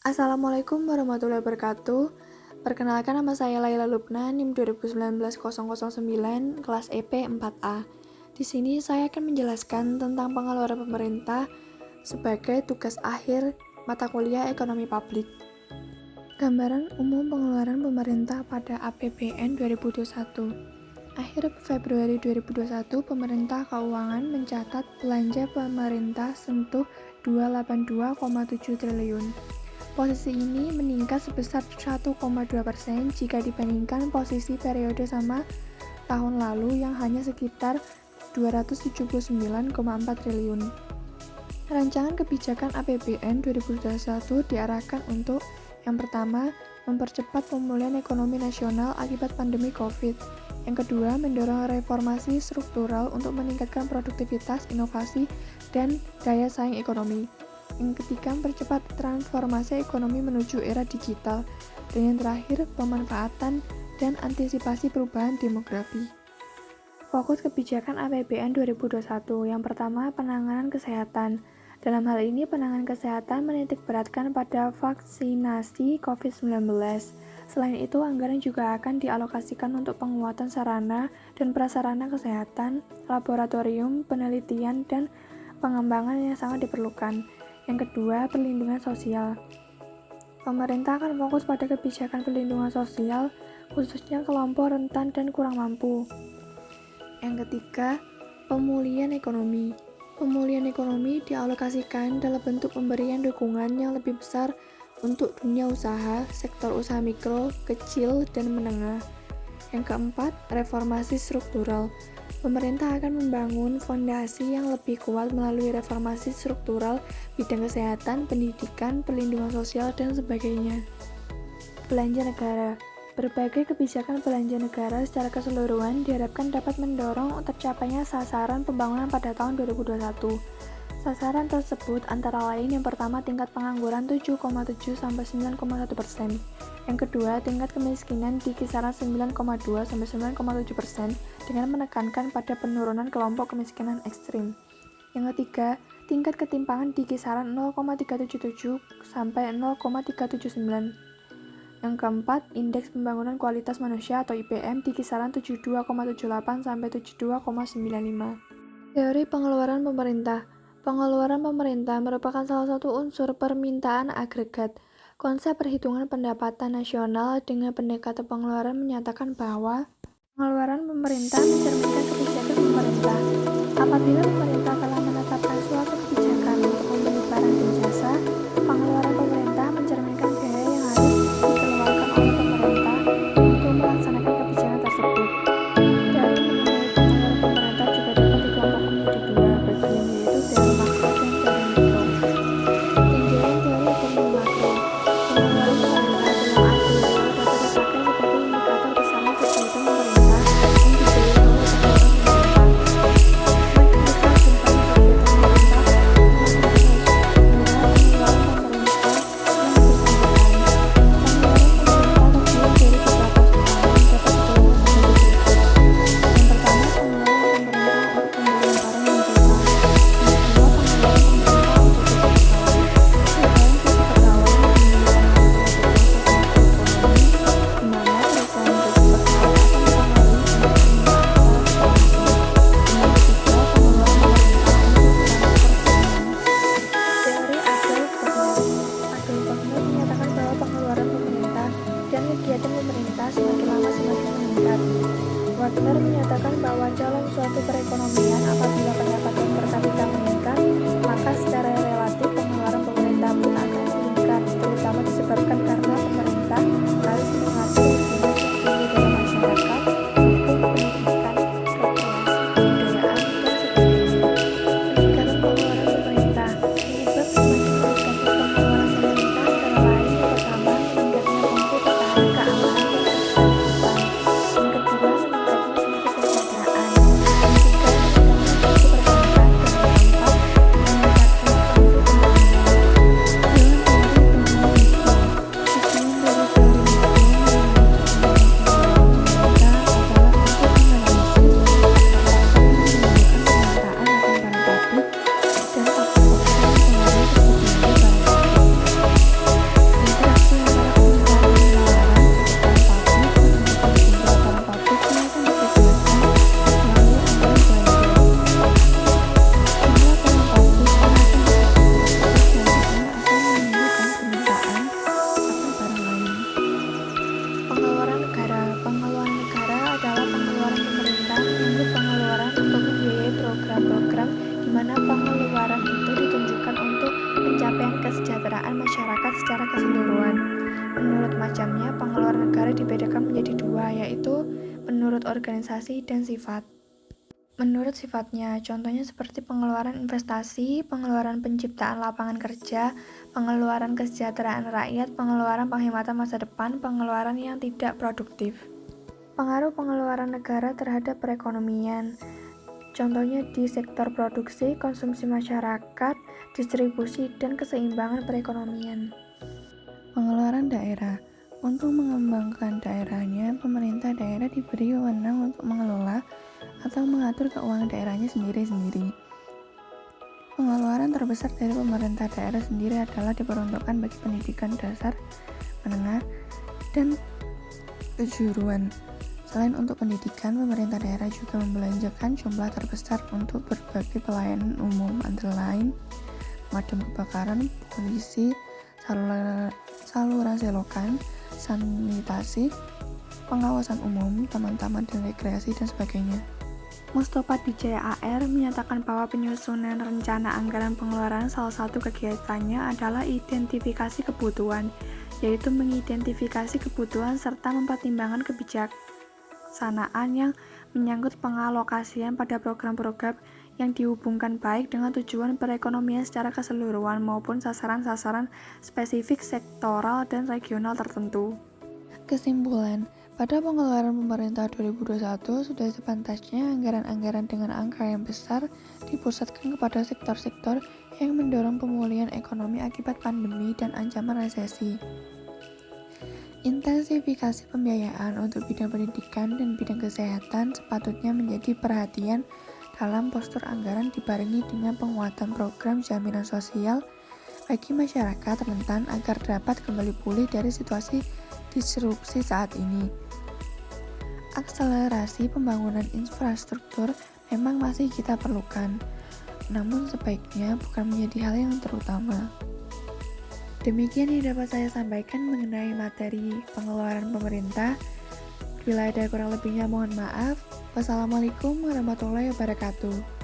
Assalamualaikum warahmatullahi wabarakatuh. Perkenalkan, nama saya Laila Lubna, NIM 2019-009, kelas EP 4A. Di sini saya akan menjelaskan tentang pengeluaran pemerintah sebagai tugas akhir mata kuliah Ekonomi Publik. Gambaran umum pengeluaran pemerintah pada APBN 2021. Akhir Februari 2021, pemerintah keuangan mencatat belanja pemerintah sentuh 282,7 triliun. Posisi ini meningkat sebesar 1,2% jika dibandingkan posisi periode sama tahun lalu yang hanya sekitar 279,4 triliun. Rancangan kebijakan APBN 2021 diarahkan untuk yang pertama, mempercepat pemulihan ekonomi nasional akibat pandemi COVID. Yang kedua, mendorong reformasi struktural untuk meningkatkan produktivitas, inovasi, dan daya saing ekonomi. Yang ketiga, mempercepat transformasi ekonomi menuju era digital. Dan yang terakhir, pemanfaatan dan antisipasi perubahan demografi. Fokus kebijakan APBN 2021. Yang pertama, penanganan kesehatan. Dalam hal ini, penanganan kesehatan menitikberatkan pada vaksinasi COVID-19. Selain itu, anggaran juga akan dialokasikan untuk penguatan sarana dan prasarana kesehatan, laboratorium, penelitian, dan pengembangan yang sangat diperlukan. Yang kedua, perlindungan sosial. Pemerintah akan fokus pada kebijakan perlindungan sosial, khususnya kelompok rentan dan kurang mampu. Yang ketiga, pemulihan ekonomi. Pemulihan ekonomi dialokasikan dalam bentuk pemberian dukungan yang lebih besar untuk dunia usaha, sektor usaha mikro, kecil, dan menengah. Yang keempat, reformasi struktural. Pemerintah akan membangun fondasi yang lebih kuat melalui reformasi struktural bidang kesehatan, pendidikan, perlindungan sosial, dan sebagainya. Belanja negara. Berbagai kebijakan belanja negara secara keseluruhan diharapkan dapat mendorong tercapainya sasaran pembangunan pada tahun 2021. Sasaran tersebut antara lain yang pertama tingkat pengangguran 7,7-9,1%. Yang kedua, tingkat kemiskinan di kisaran 9,2-9,7% dengan menekankan pada penurunan kelompok kemiskinan ekstrim. Yang ketiga, tingkat ketimpangan di kisaran 0,377-0,379. Yang keempat, indeks pembangunan kualitas manusia atau IPM di kisaran 72,78-72,95. Teori pengeluaran pemerintah. Pengeluaran pemerintah merupakan salah satu unsur permintaan agregat. Konsep perhitungan pendapatan nasional dengan pendekatan pengeluaran menyatakan bahwa pengeluaran pemerintah mencerminkan kebijakan pemerintah. Apabila pemerintah telah menetapkan suatu kebijakan untuk membeli barang dan jasa, pengeluaran pemerintah mencerminkan biaya yang harus dikeluarkan oleh pemerintah untuk melaksanakan kebijakan tersebut. Dari mengenai pengeluaran pemerintah juga dapat dikelompokkan menjadi dua bagian, yaitu teori makro dan teori mikro. Tinjauan teori ekonomi makro. Pengeluaran pemerintah dalam arti luas dapat dipakai sebagai indikator besaran kegiatan pemerintah yang dibiayai oleh kegiatan pemerintah. Semakin besar jumlah kegiatan pemerintah, semakin besar jumlah pengeluaran pemerintah yang bersangkutan. Pengeluaran pemerintah terdiri dari beberapa hal yang dapat dikelola sebagai berikut. Yang pertama, pengeluaran pemerintah untuk pembelian barang dan jasa. Yang kedua, pengeluaran pemerintah untuk cuti bersama. Selain cuti pegawai yang dimiliki pengaruh pada proses makroekonomi, di mana perusahaan cuti bersalah akan mempengaruhi tingkat penerimaan secara tidak langsung. Yang ketiga, pengeluaran pemerintah untuk transfer keuangan. Teori Adolf Wagner. Adolf Wagner menyatakan bahwa pengeluaran pemerintah dan kegiatan pemerintah semakin lama semakin meningkat. Wagner menyatakan bahwa dalam suatu perekonomian, apabila pendapatan per kapita meningkat, maka secara relatif pengeluaran pemerintah pun akan meningkat, terutama disebabkan karena pemerintah harus mengatur hubungan yang tinggi dalam masyarakat, hukum, pendidikan, rekreasi, kebudayaan, dan sebagainya. Peningkatan pengeluaran pemerintah. Penyebab semakin meningkatnya pengeluaran pemerintah antara lain yang pertama, meningkatnya fungsi pertahanan keamanan dan ketertiban. Yang kedua, meningkatnya fungsi kesejahteraan. Yang ketiga, meningkatnya fungsi perbankan. Dan yang keempat, meningkatnya fungsi pembangunan. Dalam teori ekonomi mikro, masyarakat secara keseluruhan. Menurut macamnya, pengeluaran negara dibedakan menjadi dua, yaitu menurut organisasi dan sifat. Menurut sifatnya, contohnya seperti pengeluaran investasi, pengeluaran penciptaan lapangan kerja, pengeluaran kesejahteraan rakyat, pengeluaran penghematan masa depan, pengeluaran yang tidak produktif. Pengaruh pengeluaran negara terhadap perekonomian, contohnya di sektor produksi, konsumsi masyarakat, distribusi, dan keseimbangan perekonomian. Pengeluaran daerah. Untuk mengembangkan daerahnya, pemerintah daerah diberi wewenang untuk mengelola atau mengatur keuangan daerahnya sendiri-sendiri. Pengeluaran terbesar dari pemerintah daerah sendiri adalah diperuntukkan bagi pendidikan dasar, menengah, dan kejuruan. Selain untuk pendidikan, pemerintah daerah juga membelanjakan jumlah terbesar untuk berbagai pelayanan umum, antara lain pemadam kebakaran, polisi, saluran selokan, sanitasi, pengawasan umum, taman-taman dan rekreasi, dan sebagainya. Mustofa Dijaya AR menyatakan bahwa penyusunan rencana anggaran pengeluaran salah satu kegiatannya adalah identifikasi kebutuhan, yaitu mengidentifikasi kebutuhan serta mempertimbangkan kebijaksanaan yang menyangkut pengalokasian pada program-program yang dihubungkan baik dengan tujuan perekonomian secara keseluruhan maupun sasaran-sasaran spesifik sektoral dan regional tertentu. Kesimpulan, pada pengeluaran pemerintah 2021 sudah sepantasnya anggaran-anggaran dengan angka yang besar dipusatkan kepada sektor-sektor yang mendorong pemulihan ekonomi akibat pandemi dan ancaman resesi. Intensifikasi pembiayaan untuk bidang pendidikan dan bidang kesehatan sepatutnya menjadi perhatian dalam postur anggaran dibarengi dengan penguatan program jaminan sosial bagi masyarakat rentan agar dapat kembali pulih dari situasi disrupsi saat ini. Akselerasi pembangunan infrastruktur memang masih kita perlukan, namun sebaiknya bukan menjadi hal yang terutama. Demikian yang dapat saya sampaikan mengenai materi pengeluaran pemerintah. Bila ada kurang lebihnya mohon maaf. Wassalamualaikum warahmatullahi wabarakatuh.